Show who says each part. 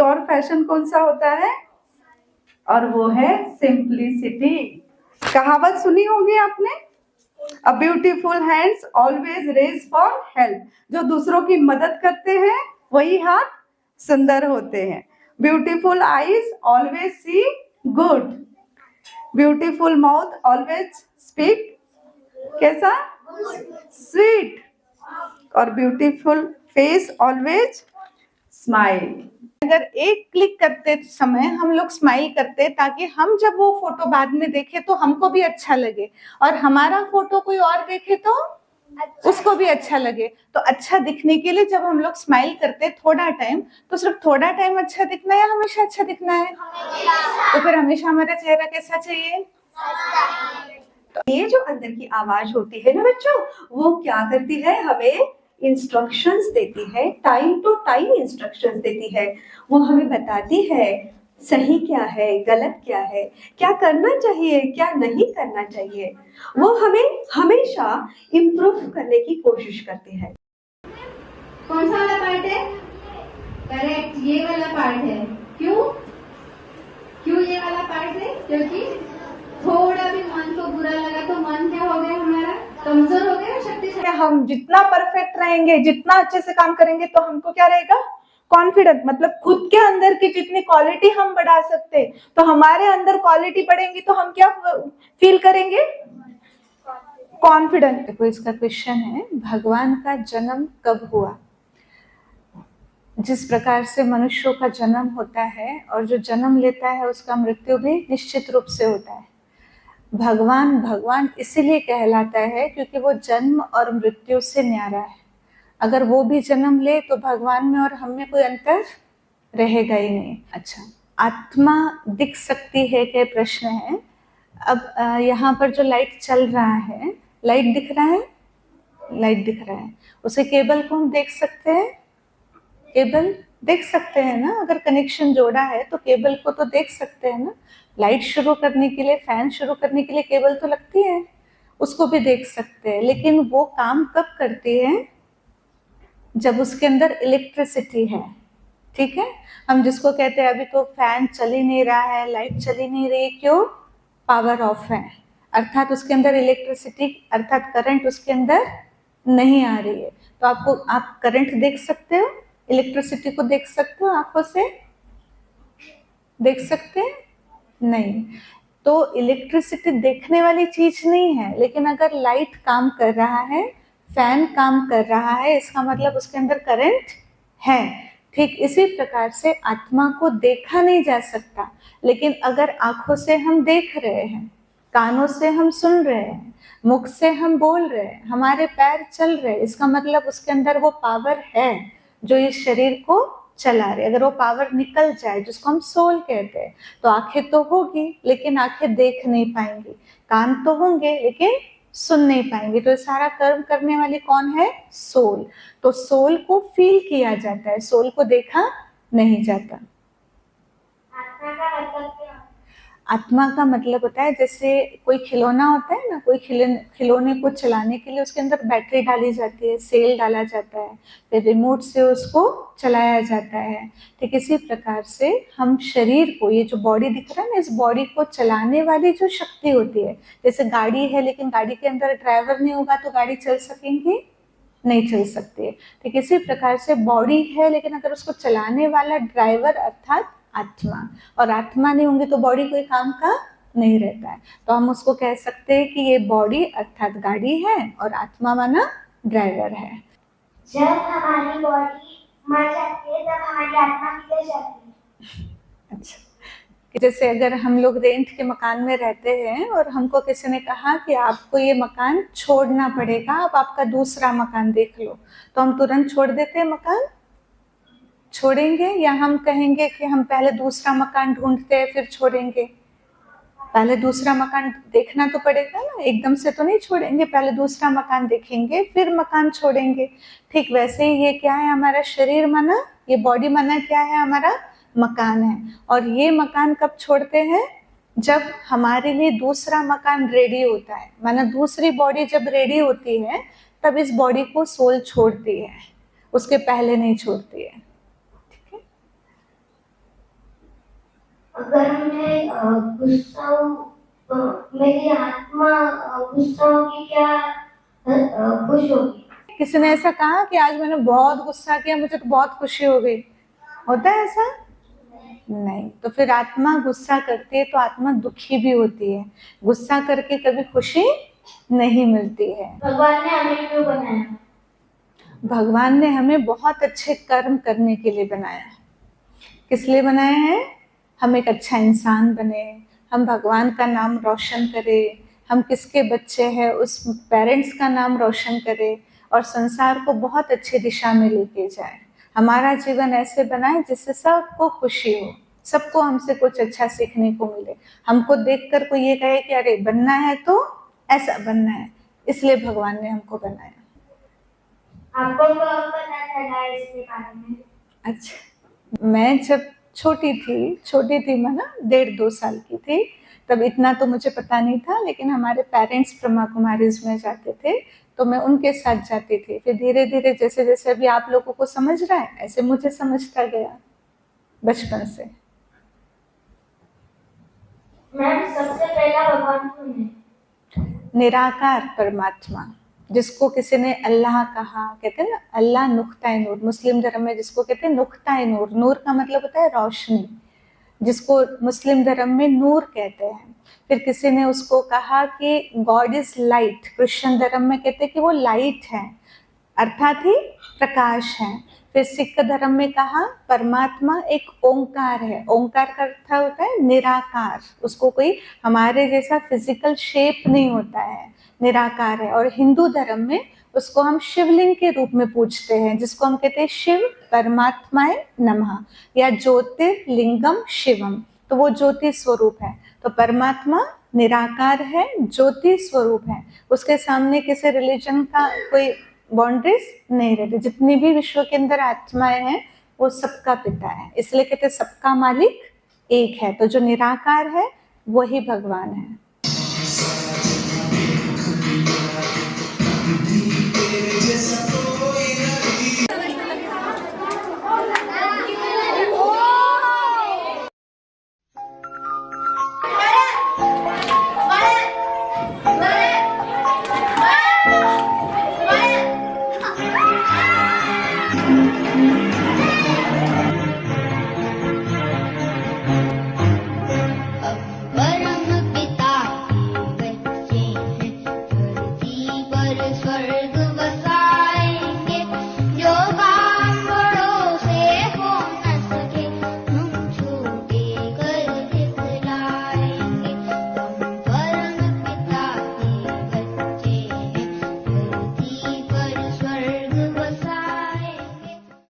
Speaker 1: और फैशन कौन सा होता है, और वो है सिंप्लिसिटी। कहावत सुनी होगी आपने, a beautiful hands always raise for help. जो दूसरों की मदद करते हैं वही हाथ सुंदर होते हैं। Beautiful eyes always see good, beautiful mouth always speak कैसा, स्वीट, और ब्यूटीफुल फेस ऑलवेज स्माइल। अगर एक क्लिक करते समय हम लोग स्माइल करते ताकि हम जब वो फोटो बाद में देखे तो हमको भी अच्छा लगे, और हमारा फोटो कोई और देखे तो उसको भी अच्छा लगे। तो अच्छा दिखने के लिए जब हम लोग स्माइल करते थोड़ा टाइम, तो सिर्फ थोड़ा टाइम अच्छा दिखना है या हमेशा अच्छा दिखना है? तो फिर हमेशा हमारा चेहरा कैसा चाहिए?
Speaker 2: तो ये जो अंदर की आवाज होती है ना बच्चों, वो क्या करती है, हमें इंस्ट्रक्शंस देती है, टाइम टू टाइम इंस्ट्रक्शंस देती है। वो हमें बताती है सही क्या है, गलत क्या है, क्या करना चाहिए, क्या नहीं करना चाहिए। वो हमें हमेशा इम्प्रूव करने की कोशिश करती है।
Speaker 3: कौन सा वाला पार्ट है? करेक्ट, ये वाला पार्ट है। क्यों क्यों ये वाला पार्ट है? क्योंकि थोड़ा भी मन को बुरा लगा तो मन क्या हो गया, हमारा कमजोर हो गया, शक्तिशाली।
Speaker 1: हम जितना परफेक्ट रहेंगे, जितना अच्छे से काम करेंगे, तो हमको क्या रहेगा, कॉन्फिडेंट। मतलब खुद के अंदर की जितनी क्वालिटी हम बढ़ा सकते, तो हमारे अंदर क्वालिटी बढ़ेंगी तो हम क्या फील करेंगे, कॉन्फिडेंट। देखो इसका क्वेश्चन है, भगवान का जन्म कब हुआ? जिस प्रकार से मनुष्यों का जन्म होता है और जो जन्म लेता है उसका मृत्यु भी निश्चित रूप से होता है। भगवान भगवान इसीलिए कहलाता है क्योंकि वो जन्म और मृत्यु से न्यारा है। अगर वो भी जन्म ले तो भगवान में और हम में कोई अंतर रहेगा ही नहीं। अच्छा, आत्मा दिख सकती है क्या प्रश्न है। अब यहाँ पर जो लाइट चल रहा है, लाइट दिख रहा है, लाइट दिख रहा है, उसे केबल को हम देख सकते हैं, केबल देख सकते हैं ना। अगर कनेक्शन जोड़ा है तो केबल को तो देख सकते हैं ना। लाइट शुरू करने के लिए, फैन शुरू करने के लिए केबल तो लगती है, उसको भी देख सकते हैं। लेकिन वो काम कब करती है? जब उसके अंदर इलेक्ट्रिसिटी है। ठीक है, हम जिसको कहते हैं अभी तो फैन चल ही नहीं रहा है, लाइट चल ही नहीं रही, क्यों? पावर ऑफ है, अर्थात उसके अंदर इलेक्ट्रिसिटी अर्थात करंट उसके अंदर नहीं आ रही है। तो आप करंट देख सकते हो, इलेक्ट्रिसिटी को देख सकते हो, आंखों से देख सकते हैं? नहीं। तो इलेक्ट्रिसिटी देखने वाली चीज नहीं है, लेकिन अगर लाइट काम कर रहा है, फैन काम कर रहा है, इसका मतलब उसके अंदर करंट है। ठीक इसी प्रकार से आत्मा को देखा नहीं जा सकता, लेकिन अगर आंखों से हम देख रहे हैं, कानों से हम सुन रहे हैं, मुख से हम बोल रहे हैं, हमारे पैर चल रहे हैं, इसका मतलब उसके अंदर वो पावर है जो इस शरीर को चला रहे। अगर वो पावर निकल जाए, जिसको हम सोल कहते हैं, तो आंखें तो होगी लेकिन आंखें देख नहीं पाएंगी, कान तो होंगे लेकिन सुन नहीं पाएंगे। तो ये सारा कर्म करने वाली कौन है? सोल। तो सोल को फील किया जाता है, सोल को देखा नहीं जाता। आत्मा का मतलब होता है जैसे कोई खिलौना होता है ना, कोई खिलौने को चलाने के लिए उसके अंदर बैटरी डाली जाती है, सेल डाला जाता है, फिर रिमोट से उसको चलाया जाता है। ठीक इसी प्रकार से हम शरीर को, ये जो बॉडी दिख रहा है ना, इस बॉडी को चलाने वाली जो शक्ति होती है, जैसे गाड़ी है लेकिन गाड़ी के अंदर ड्राइवर नहीं होगा तो गाड़ी चल सकेंगी? नहीं चल सकती है। ठीक इसी प्रकार से बॉडी है, लेकिन अगर उसको चलाने वाला ड्राइवर अर्थात आत्मा, और आत्मा नहीं होंगे तो बॉडी कोई काम का नहीं रहता है। तो हम उसको कह सकते हैं कि ये बॉडी अर्थात गाड़ी है और आत्मा माना ड्राइवर है।
Speaker 4: जब हमारी बॉडी मर जाती है तब हमारी आत्मा किधर जाती है?
Speaker 1: अच्छा, जैसे अगर हम लोग रेंट के मकान में रहते हैं और हमको किसी ने कहा कि आपको ये मकान छोड़ना पड़ेगा, अब आपका दूसरा मकान देख लो, तो हम तुरंत छोड़ देते हैं मकान? छोड़ेंगे? या हम कहेंगे कि हम पहले दूसरा मकान ढूंढते हैं फिर छोड़ेंगे? पहले दूसरा मकान देखना तो पड़ेगा ना, एकदम से तो नहीं छोड़ेंगे, पहले दूसरा मकान देखेंगे फिर मकान छोड़ेंगे। ठीक वैसे ही ये क्या है, हमारा शरीर माना, ये बॉडी माना क्या है, हमारा मकान है। और ये मकान कब छोड़ते हैं? जब हमारे लिए दूसरा मकान रेडी होता है, माना दूसरी बॉडी जब रेडी होती है तब इस बॉडी को सोल छोड़ती है, उसके पहले नहीं छोड़ती है। ठीक है,
Speaker 4: अगर मैं गुस्सा हूँ तो मेरी आत्मा गुस्सा होगी क्या खुश होगी?
Speaker 1: किसी ने ऐसा कहा कि आज मैंने बहुत गुस्सा किया, मुझे तो बहुत खुशी हो गई, होता है ऐसा? नहीं। तो फिर आत्मा गुस्सा करती है तो आत्मा दुखी भी होती है, गुस्सा करके कभी खुशी नहीं मिलती है।
Speaker 4: भगवान ने हमें क्यों बनाया?
Speaker 1: भगवान ने हमें बहुत अच्छे कर्म करने के लिए बनाया है। किस लिए बनाया है? हम एक अच्छा इंसान बने, हम भगवान का नाम रोशन करें, हम किसके बच्चे हैं उस पेरेंट्स का नाम रोशन करें और संसार को बहुत अच्छी दिशा में लेके जाए। हमारा जीवन ऐसे बनाए जिससे सबको खुशी हो, सबको हमसे कुछ अच्छा सीखने को मिले, हमको देखकर कोई ये कहे कि अरे बनना है तो ऐसा बनना है, इसलिए भगवान ने हमको बनाया।
Speaker 4: आपको कब पता चला इसके बारे में?
Speaker 1: अच्छा, मैं जब छोटी थी मैं ना 1.5-2 साल की थी, तब इतना तो मुझे पता नहीं था, लेकिन हमारे पेरेंट्स ब्रह्मा कुमारीज में जाते थे तो मैं उनके साथ जाती थी। फिर धीरे धीरे जैसे जैसे अभी आप लोगों को समझ रहा है ऐसे मुझे समझता गया बचपन से।
Speaker 4: मैम सबसे पहला भगवान कौन है?
Speaker 1: निराकार परमात्मा, जिसको किसी ने अल्लाह कहा, कहते हैं ना अल्लाह नुक्ता नूर, मुस्लिम धर्म में जिसको कहते हैं नुक्ता नूर, नूर का मतलब होता है रोशनी, जिसको मुस्लिम धर्म में नूर कहते हैं। फिर किसी ने उसको कहा कि गॉड इज लाइट, क्रिश्चियन धर्म में कहते हैं कि वो लाइट है, अर्थात ही प्रकाश है। फिर सिख धर्म में कहा परमात्मा एक ओंकार है, ओंकार का अर्थ होता है निराकार, उसको कोई हमारे जैसा फिजिकल शेप नहीं होता है, निराकार है। और हिंदू धर्म में उसको हम शिवलिंग के रूप में पूजते हैं, जिसको हम कहते हैं शिव परमात्माय नमः या ज्योतिर्लिंगम शिवम, तो वो ज्योति स्वरूप है। तो परमात्मा निराकार है, ज्योति स्वरूप है, उसके सामने किसी रिलीजन का कोई बाउंड्रीज नहीं रहती। जितनी भी विश्व के अंदर आत्माएं हैं वो सबका पिता है, इसलिए कहते सबका मालिक एक है। तो जो निराकार है वही भगवान है।